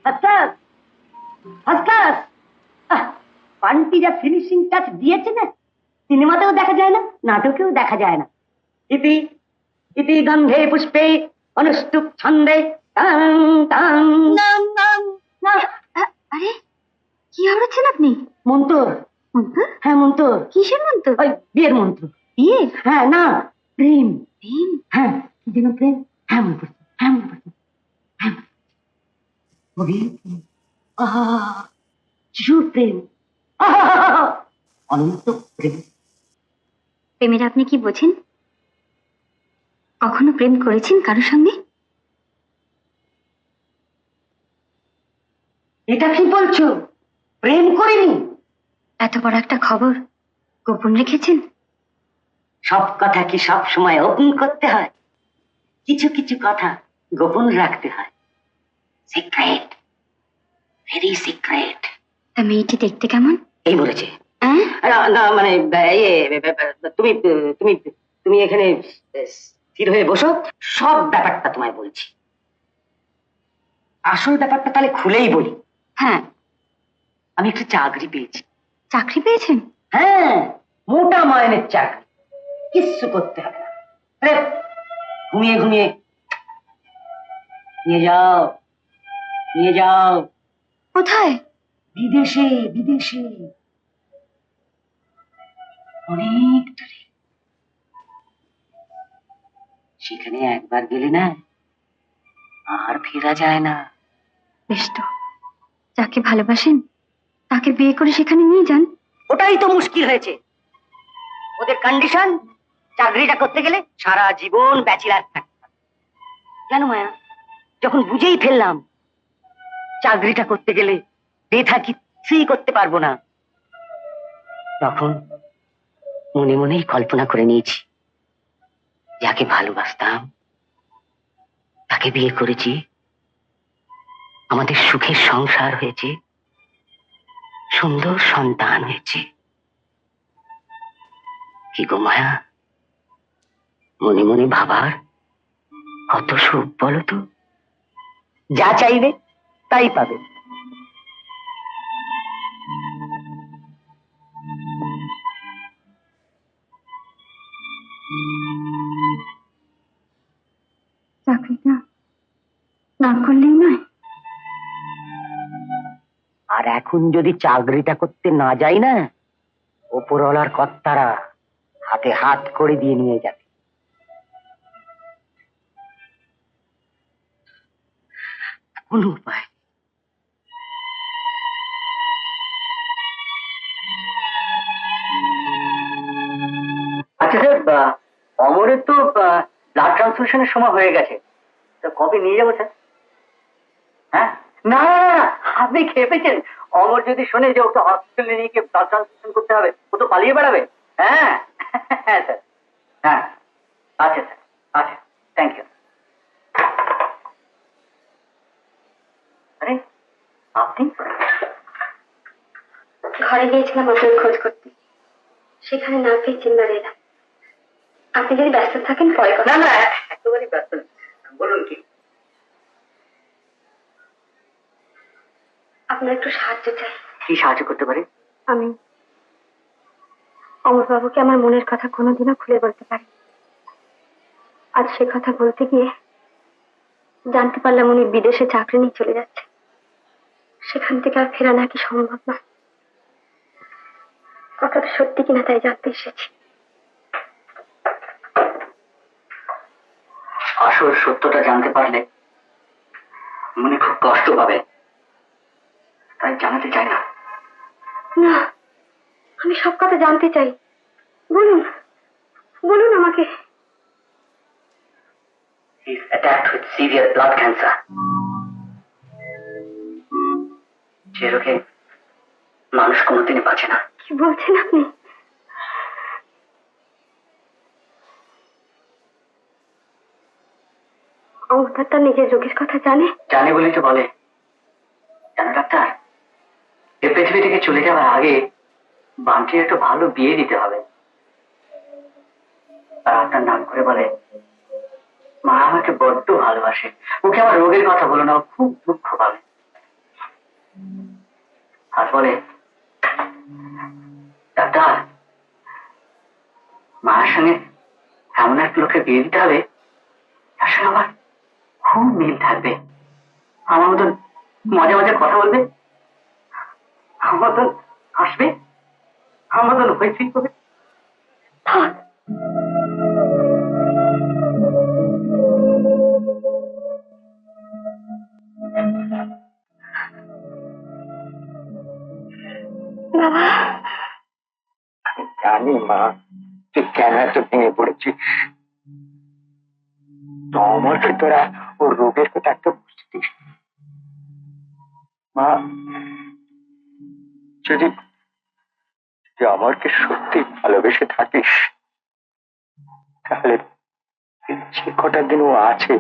হাসকাস হাসকাস, পান্টি যা finishing touch দিয়েছে না, সিনেমাতেও দেখা যায় না, নাটকেও দেখা যায় না। ইতি ইতি গন্ধে পুষ্পে অনুষ্টুপ ছন্দে টাং টাং। আরে কি হারাচ্ছেন আপনি? মন্ত্র। মন্ত্র? হ্যাঁ মন্ত্র। কিসের মন্ত্র? ওই বিয়ের মন্ত্র। বিয়ে? হ্যাঁ না, প্রেম। প্রেম? হ্যাঁ, কি যেন প্রেম। হ্যাঁ মনে পড়ছে, হ্যাঁ মনে পড়ছে, হ্যাঁ গভীর প্রেম। আহা, শিশুর প্রেম। আহা, অনন্ত প্রেম। প্রেমের আপনি কি বোঝেন? কখনো প্রেম করেছেন কারোর সঙ্গে? এটা কি বলছো? প্রেম করিনি? এত বড় একটা খবর গোপন রেখেছেন? সব কথা কি সব সময় ওপেন করতে হয়? কিছু কিছু কথা গোপন রাখতে হয়। Secret, very secret. তা মেয়েটি দেখতে কেমন? এই বলেছে। হ্যাঁ? না মানে তুমি তুমি তুমি এখানে স্থির হয়ে বসো, সব ব্যাপারটা তোমায় বলছি। আসল ব্যাপারটা তাহলে খুলেই বলি। হ্যাঁ। আমি একটা চাকরি পেয়েছি। চাকরি পেয়েছেন? হ্যাঁ, মোটা মাইনের চাকরি, কিচ্ছু করতে হবে না। আরে, ঘুমিয়ে ঘুমিয়ে নিয়ে যাও, নিয়ে যাও। কোথায়? বিদেশে, বিদেশে, অনেক দূরে। সেখানে একবার গেলে না, আর ফেরা যায় না। বেশ তো, যাকে ভালোবাসেন তাকে বিয়ে করে সেখানে নিয়ে যান। ওটাই তো মুশকিল হয়েছে। ওদের কন্ডিশন, চাকরিটা করতে গেলে সারা জীবন ব্যাচেলার থাকতে হবে। কেন মায়া, যখন বুঝেই ফেললাম চাকরিটা করতে গেলে বেথা কিছুই করতে পারবো না, তখন মনে মনেই কল্পনা করে নিয়েছি, যাকে ভালোবাসতাম তাকে বিয়ে করেছি, আমাদের সুখের সংসার হয়েছে, সুন্দর সন্তান হয়েছে। কি গো মায়া, মনে মনে ভাবার কত সুখ বলো তো। যা চাইবে তাই পাবে। চাকরিটা না করলেই নয়। আর এখন যদি চাকরিটা করতে না যাই না, ওপরওয়ালার কর্তারা হাতে হাত করে দিয়ে নিয়ে যাবে। কোন উপায়? আচ্ছা স্যার, অমরের তো ব্লাড ট্রান্সফিউশনের সময় হয়ে গেছে, তো কবে নিয়ে যাবো স্যার? হ্যাঁ, না না না, আপনি খেপেছেন। অমর যদি শোনে যে ওকে হসপিটালে নিয়ে গিয়ে ব্লাড ট্রান্সফিউশন করতে হবে, ও তো পালিয়ে বেড়াবে। হ্যাঁ হ্যাঁ স্যার, হ্যাঁ আচ্ছা স্যার, আচ্ছা, থ্যাংক ইউ। আরে আপনি? ঘরে গিয়েছিলাম আপনার খোঁজ করতে, সেখানে না পেয়ে চিন্তা এলাম। আপনি যদি ব্যস্ত থাকেন পরে কথা। না না, একেবারেই ব্যস্ত নেই। বলুন কি? আপনার একটু সাহায্য চাই। কি সাহায্য করতে পারি? আমি অমরবাবুকে আমার মনের কথা কোনোদিনও খুলে বলতে পারি। আজ সে কথা বলতে গিয়ে জানতে পারলাম উনি বিদেশে চাকরি নিয়ে চলে যাচ্ছে। সেখান থেকে আর ফেরা নাকি সম্ভব না। কথাটা সত্যি কিনা তাই জানতে এসেছি। আসল সত্যটা জানতে পারলে মনে খুব কষ্ট পাবে, তাই জানাতে চাই না। না, আমি সব কথা জানতে চাই। বলুন, বলুন আমাকে। He is attacked with severe blood cancer. যে রোগে মানুষ কোনোদিনই বাঁচে না। কি বলছেন আপনি? অমর তার নিজের রোগের কথা জানে? জানে বলেই তো বলে। জানো ডাক্তার, এই পৃথিবী থেকে চলে যাওয়ার আগে বান্টির একটা ভালো বিয়ে দিতে হবে। আর আপনার নাম করে বলে, মা আমাকে বড্ড ভালোবাসে, ওকে আমার রোগের কথা বলো না, ও খুব দুঃখ পাবে। বলে, ডাক্তার, মার সঙ্গে এমন এক লোকে বিয়ে দিতে হবে তার সঙ্গে আমার খুব মিল থাকবে, আমার মতন মজা মজা কথা বলবে, আমার মতন হাসবে, আমার মতন হইচই করবে। থাক। বাবা, আমি জানি মা, তুই কেন এত ভেঙে পড়েছিস। তো অমরকে তোরা ওর রোগের কথা একটা বুঝতিস মা। যদি তুই অমরকে সত্যি ভালোবেসে থাকিস, তাহলে যে কটা দিন ও আছে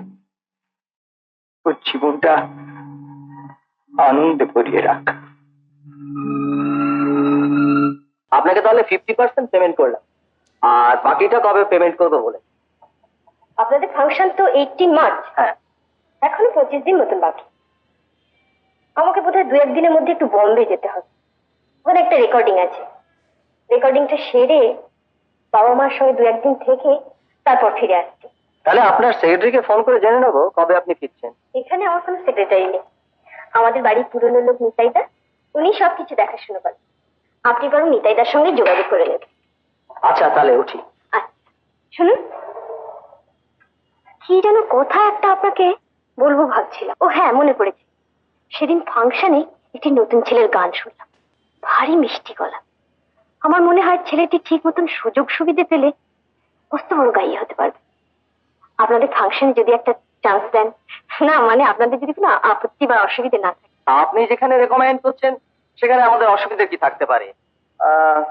ওর জীবনটা আনন্দে ভরিয়ে রাখ। আপনাকে তাহলে 50% পেমেন্ট করলাম, আর বাকিটা কবে পেমেন্ট করবো বলে। আপনাদের ফাংশন তো 18 মার্চ। হ্যাঁ, এখনো 25 দিন মতন বাকি। আমাকে বোধহয় 2-1 দিনের মধ্যে একটু বম্বে যেতে হবে, ওখানে একটা রেকর্ডিং আছে। রেকর্ডিংটা সেরে বাবা মার সঙ্গে 2-1 দিন থেকে তারপর ফিরে আসছি। তাহলে আপনার সেক্রেটারিকে ফোন করে জেনে নেবো কবে আপনি ফিরছেন। এখানে আমার কোনো সেক্রেটারি নেই, আমাদের বাড়ির পুরনো লোক নিতাইদা, উনি সবকিছু দেখাশোনা করেন। আপনি বরং নিতাইদার সঙ্গে যোগাযোগ করে নেবেন। আচ্ছা, তাহলে উঠি। আচ্ছা শুনুন, কি যেন কথা একটা আপনাকে বলবো ভাবছিলাম। ও হ্যাঁ, মনে পড়েছে, সেদিন ফাংশনে একটি নতুন ছেলের গান শুনলাম, ভারী মিষ্টি গলা। আমার মনে হয় ছেলেটি ঠিক মতন সুযোগ সুবিধে পেলে মস্ত বড় গাইয়ে হতে পারবে। আপনাদের ফাংশনে যদি একটা চান্স দেন, না মানে আপনাদের যদি কোনো আপত্তি বা অসুবিধে না থাকে। আপনি যেখানে রেকমেন্ড করছেন সেখানে আমাদের অসুবিধা কি থাকতে পারে?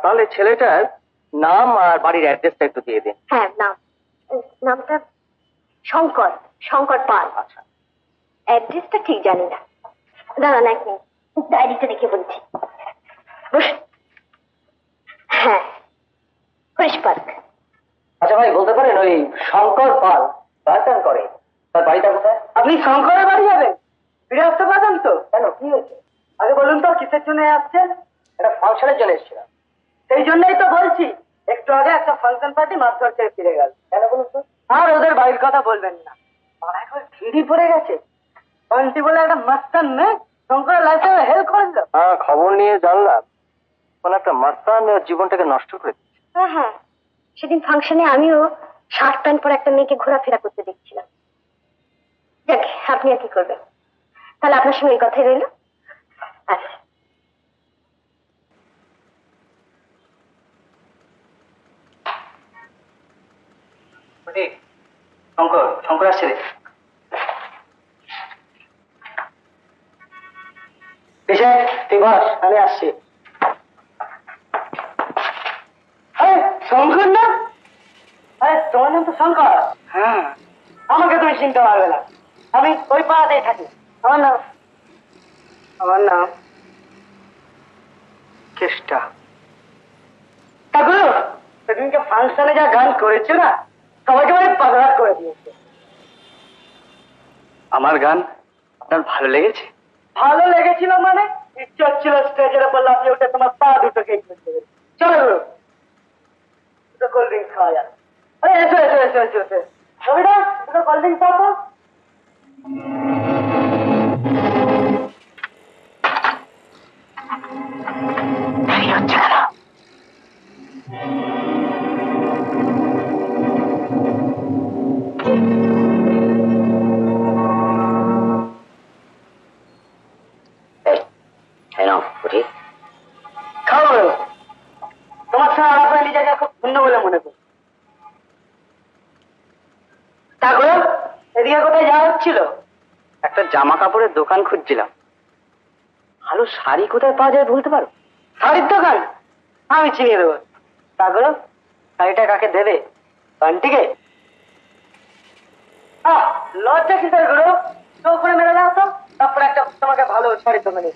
তাহলে ছেলেটার নাম আর বাড়ির অ্যাড্রেসটা একটু দিয়ে দিন। হ্যাঁ, নামটা শঙ্কর, শঙ্কর পাল। আচ্ছা, অ্যাড্রেসটা ঠিক জানি না, দাঁড়ান এক মিনিট, ডায়েরিটা দেখে বলছি। বসুন। হ্যাঁ, হরিশ পার্ক। আচ্ছা ভাই, বলতে পারেন ওই শঙ্কর পাল গান করে তার বাড়িটা কোথায়? আপনি শঙ্করের বাড়ি যাবেন? ফিরে আসতে পারবেন তো? কেন, কি হয়েছে? আগে বলুন তো কিসের জন্য আসছেন? একটা ফাংশনের জন্য এসেছিলাম। সেই জন্যই তো বলছি, একটু আগে একটা ফাংশন পার্টি মাস্টার ছেড়ে ফিরে গেল। কেন বলুন তো? আর ওদের বাড়ির কথা বলবেন না, পাড়ায় এখন ভিড়ই পড়ে গেছে। অন্টি বলে একটা মাস্টার নেই, শঙ্করের লাইফে হেল্প করে দিল। হ্যাঁ, খবর নিয়ে জানলাম কোন একটা মাস্টার ওর জীবনটাকে নষ্ট করে দিচ্ছে। হ্যাঁ হ্যাঁ, সেদিন ফাংশনে আমিও শার্ট প্যান্ট পরে একটা মেয়েকে ঘোরাফেরা করতে দেখছিলাম। যাক, আপনি আর কি করবেন, তাহলে আপনার সঙ্গে এই কথাই রইল। আচ্ছা। শঙ্কর, শঙ্কর আসছে রে। তুই বস, আমি আসছি। শঙ্কর না? তোমার নাম তো শঙ্কর? হ্যাঁ। আমাকে তুমি চিনতে পারবে না, আমি ওই পাড়াতেই থাকি। আমার নাম কেষ্টা। তা গুরু, সেদিনকে ফাংশনে যা গান করেছে না, সবাইকে মানে পাগলা করে দিয়েছে। আমার গান আপনার ভালো লেগেছে? ভালো লেগেছিল মানে ইচ্ছে হচ্ছিল স্টেজের উপর লাফিয়ে উঠে তোমার পা দুটোকে চলো গুরু, দুটো কোল্ড ড্রিঙ্কস খাওয়া যাক। আরে এসো এসো এসো এসো এসো, রবিদা দুটো কোল্ড ড্রিঙ্কস পাবো। হচ্ছে না। তোমার সঙ্গে আলাপ হয়ে নিজেকে খুব ধন্য বলে মনে করি। তারপরে এদিকে কোথায় যাওয়া হচ্ছিল? একটা জামা কাপড়ের দোকান খুঁজছিলাম। ভালো শাড়ি কোথায় পাওয়া যায় বলতে পারো? শাড়ির দোকান আমি চিনিয়ে দেবো। তারপরে শাড়িটা কাকে দেবে? বান্টিকে? লজ্জা কিসের গুরু, চোখ করে মেরে দাও তো, তারপরে একটা তোমাকে ভালো শাড়ির দোকানে।